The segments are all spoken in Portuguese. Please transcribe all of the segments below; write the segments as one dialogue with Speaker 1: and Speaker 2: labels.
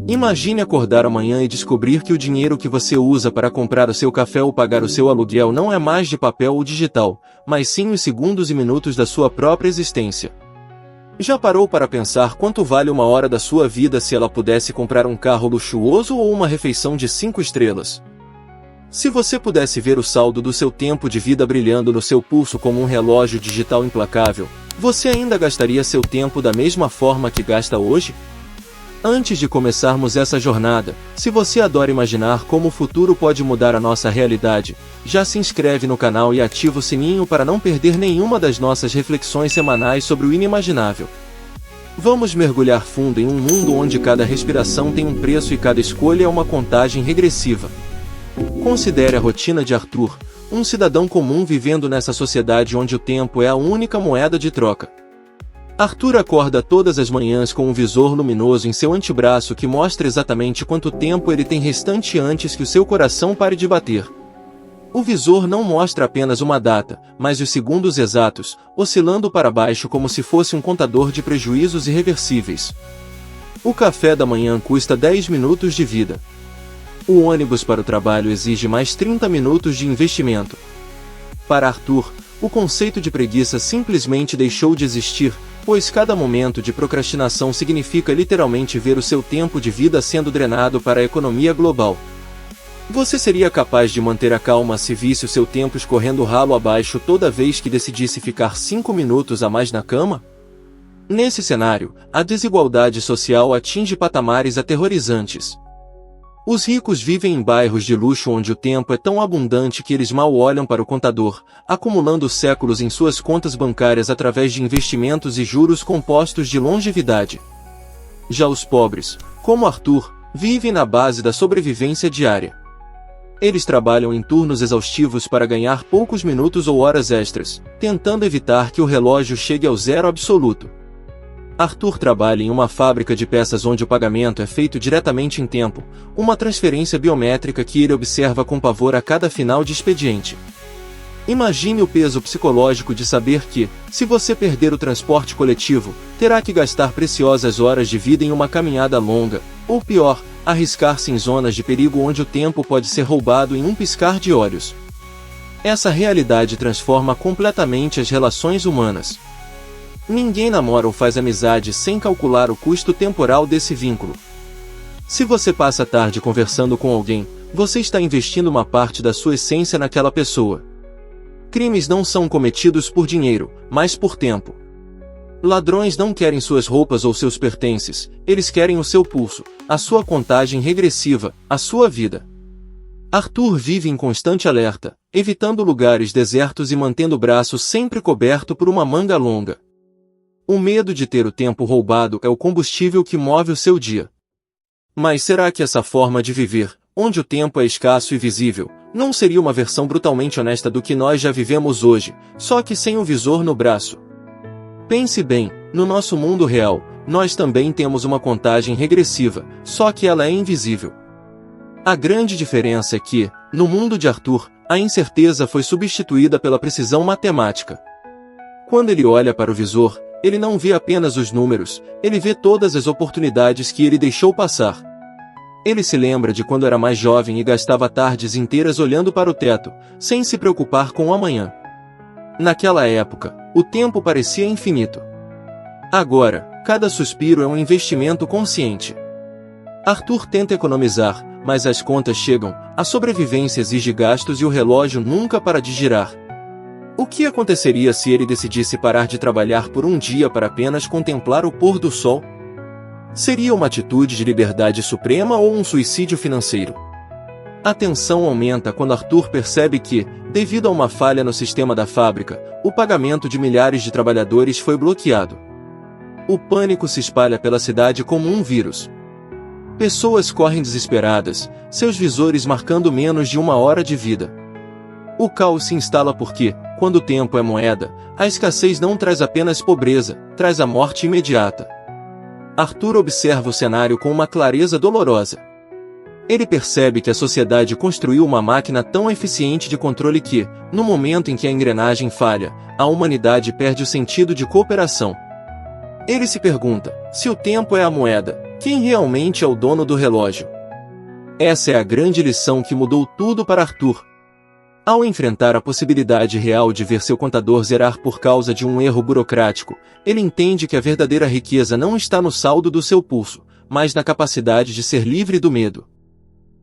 Speaker 1: Imagine acordar amanhã e descobrir que o dinheiro que você usa para comprar o seu café ou pagar o seu aluguel não é mais de papel ou digital, mas sim os segundos e minutos da sua própria existência. Já parou para pensar quanto vale uma hora da sua vida se ela pudesse comprar um carro luxuoso ou uma refeição de 5 estrelas? Se você pudesse ver o saldo do seu tempo de vida brilhando no seu pulso como um relógio digital implacável, você ainda gastaria seu tempo da mesma forma que gasta hoje? Antes de começarmos essa jornada, se você adora imaginar como o futuro pode mudar a nossa realidade, já se inscreve no canal e ativa o sininho para não perder nenhuma das nossas reflexões semanais sobre o inimaginável. Vamos mergulhar fundo em um mundo onde cada respiração tem um preço e cada escolha é uma contagem regressiva. Considere a rotina de Arthur, um cidadão comum vivendo nessa sociedade onde o tempo é a única moeda de troca. Arthur acorda todas as manhãs com um visor luminoso em seu antebraço que mostra exatamente quanto tempo ele tem restante antes que o seu coração pare de bater. O visor não mostra apenas uma data, mas os segundos exatos, oscilando para baixo como se fosse um contador de prejuízos irreversíveis. O café da manhã custa 10 minutos de vida. O ônibus para o trabalho exige mais 30 minutos de investimento. Para Arthur, o conceito de preguiça simplesmente deixou de existir, pois cada momento de procrastinação significa literalmente ver o seu tempo de vida sendo drenado para a economia global. Você seria capaz de manter a calma se visse o seu tempo escorrendo ralo abaixo toda vez que decidisse ficar 5 minutos a mais na cama? Nesse cenário, a desigualdade social atinge patamares aterrorizantes. Os ricos vivem em bairros de luxo onde o tempo é tão abundante que eles mal olham para o contador, acumulando séculos em suas contas bancárias através de investimentos e juros compostos de longevidade. Já os pobres, como Arthur, vivem na base da sobrevivência diária. Eles trabalham em turnos exaustivos para ganhar poucos minutos ou horas extras, tentando evitar que o relógio chegue ao zero absoluto. Arthur trabalha em uma fábrica de peças onde o pagamento é feito diretamente em tempo, uma transferência biométrica que ele observa com pavor a cada final de expediente. Imagine o peso psicológico de saber que, se você perder o transporte coletivo, terá que gastar preciosas horas de vida em uma caminhada longa, ou pior, arriscar-se em zonas de perigo onde o tempo pode ser roubado em um piscar de olhos. Essa realidade transforma completamente as relações humanas. Ninguém namora ou faz amizade sem calcular o custo temporal desse vínculo. Se você passa a tarde conversando com alguém, você está investindo uma parte da sua essência naquela pessoa. Crimes não são cometidos por dinheiro, mas por tempo. Ladrões não querem suas roupas ou seus pertences, eles querem o seu pulso, a sua contagem regressiva, a sua vida. Arthur vive em constante alerta, evitando lugares desertos e mantendo o braço sempre coberto por uma manga longa. O medo de ter o tempo roubado é o combustível que move o seu dia. Mas será que essa forma de viver, onde o tempo é escasso e visível, não seria uma versão brutalmente honesta do que nós já vivemos hoje, só que sem o visor no braço? Pense bem, no nosso mundo real, nós também temos uma contagem regressiva, só que ela é invisível. A grande diferença é que, no mundo de Arthur, a incerteza foi substituída pela precisão matemática. Quando ele olha para o visor, ele não vê apenas os números, ele vê todas as oportunidades que ele deixou passar. Ele se lembra de quando era mais jovem e gastava tardes inteiras olhando para o teto, sem se preocupar com o amanhã. Naquela época, o tempo parecia infinito. Agora, cada suspiro é um investimento consciente. Arthur tenta economizar, mas as contas chegam, a sobrevivência exige gastos e o relógio nunca para de girar. O que aconteceria se ele decidisse parar de trabalhar por um dia para apenas contemplar o pôr do sol? Seria uma atitude de liberdade suprema ou um suicídio financeiro? A tensão aumenta quando Arthur percebe que, devido a uma falha no sistema da fábrica, o pagamento de milhares de trabalhadores foi bloqueado. O pânico se espalha pela cidade como um vírus. Pessoas correm desesperadas, seus visores marcando menos de uma hora de vida. O caos se instala porque, quando o tempo é moeda, a escassez não traz apenas pobreza, traz a morte imediata. Arthur observa o cenário com uma clareza dolorosa. Ele percebe que a sociedade construiu uma máquina tão eficiente de controle que, no momento em que a engrenagem falha, a humanidade perde o sentido de cooperação. Ele se pergunta, se o tempo é a moeda, Quem realmente é o dono do relógio? Essa é a grande lição que mudou tudo para Arthur. Ao enfrentar a possibilidade real de ver seu contador zerar por causa de um erro burocrático, ele entende que a verdadeira riqueza não está no saldo do seu pulso, mas na capacidade de ser livre do medo.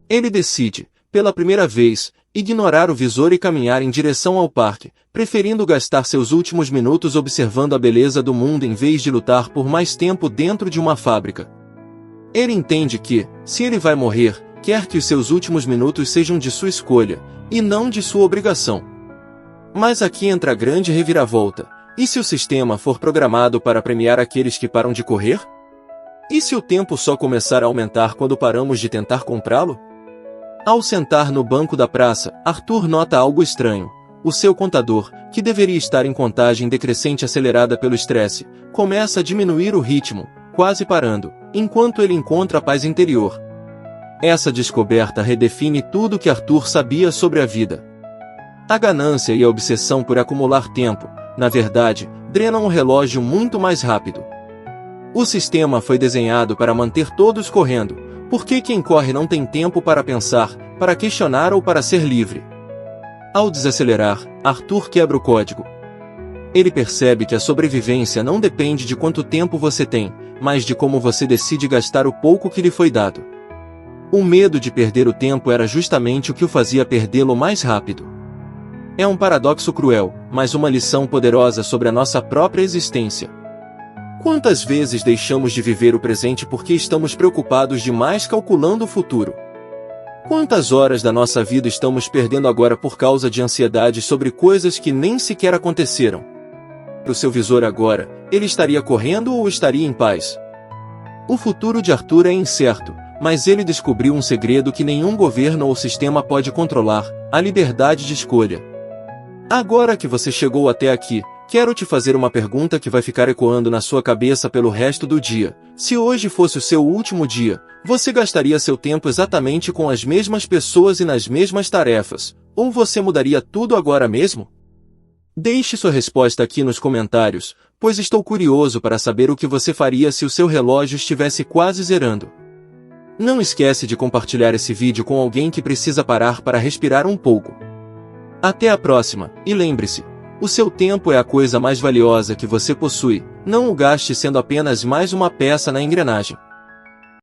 Speaker 1: Ele decide, pela primeira vez, ignorar o visor e caminhar em direção ao parque, preferindo gastar seus últimos minutos observando a beleza do mundo em vez de lutar por mais tempo dentro de uma fábrica. Ele entende que, se ele vai morrer, quer que os seus últimos minutos sejam de sua escolha, e não de sua obrigação. Mas aqui entra a grande reviravolta. E se o sistema for programado para premiar aqueles que param de correr? E se o tempo só começar a aumentar quando paramos de tentar comprá-lo? Ao sentar no banco da praça, Arthur nota algo estranho. O seu contador, que deveria estar em contagem decrescente acelerada pelo estresse, começa a diminuir o ritmo, quase parando, enquanto ele encontra a paz interior. Essa descoberta redefine tudo o que Arthur sabia sobre a vida. A ganância e a obsessão por acumular tempo, na verdade, drenam o relógio muito mais rápido. O sistema foi desenhado para manter todos correndo, porque quem corre não tem tempo para pensar, para questionar ou para ser livre. Ao desacelerar, Arthur quebra o código. Ele percebe que a sobrevivência não depende de quanto tempo você tem, mas de como você decide gastar o pouco que lhe foi dado. O medo de perder o tempo era justamente o que o fazia perdê-lo mais rápido. É um paradoxo cruel, mas uma lição poderosa sobre a nossa própria existência. Quantas vezes deixamos de viver o presente porque estamos preocupados demais calculando o futuro? Quantas horas da nossa vida estamos perdendo agora por causa de ansiedade sobre coisas que nem sequer aconteceram? O seu visor agora, ele estaria correndo ou estaria em paz? O futuro de Arthur é incerto, mas ele descobriu um segredo que nenhum governo ou sistema pode controlar: a liberdade de escolha. Agora que você chegou até aqui, quero te fazer uma pergunta que vai ficar ecoando na sua cabeça pelo resto do dia. Se hoje fosse o seu último dia, você gastaria seu tempo exatamente com as mesmas pessoas e nas mesmas tarefas, ou você mudaria tudo agora mesmo? Deixe sua resposta aqui nos comentários, pois estou curioso para saber o que você faria se o seu relógio estivesse quase zerando. Não esquece de compartilhar esse vídeo com alguém que precisa parar para respirar um pouco. Até a próxima, e lembre-se, o seu tempo é a coisa mais valiosa que você possui, não o gaste sendo apenas mais uma peça na engrenagem.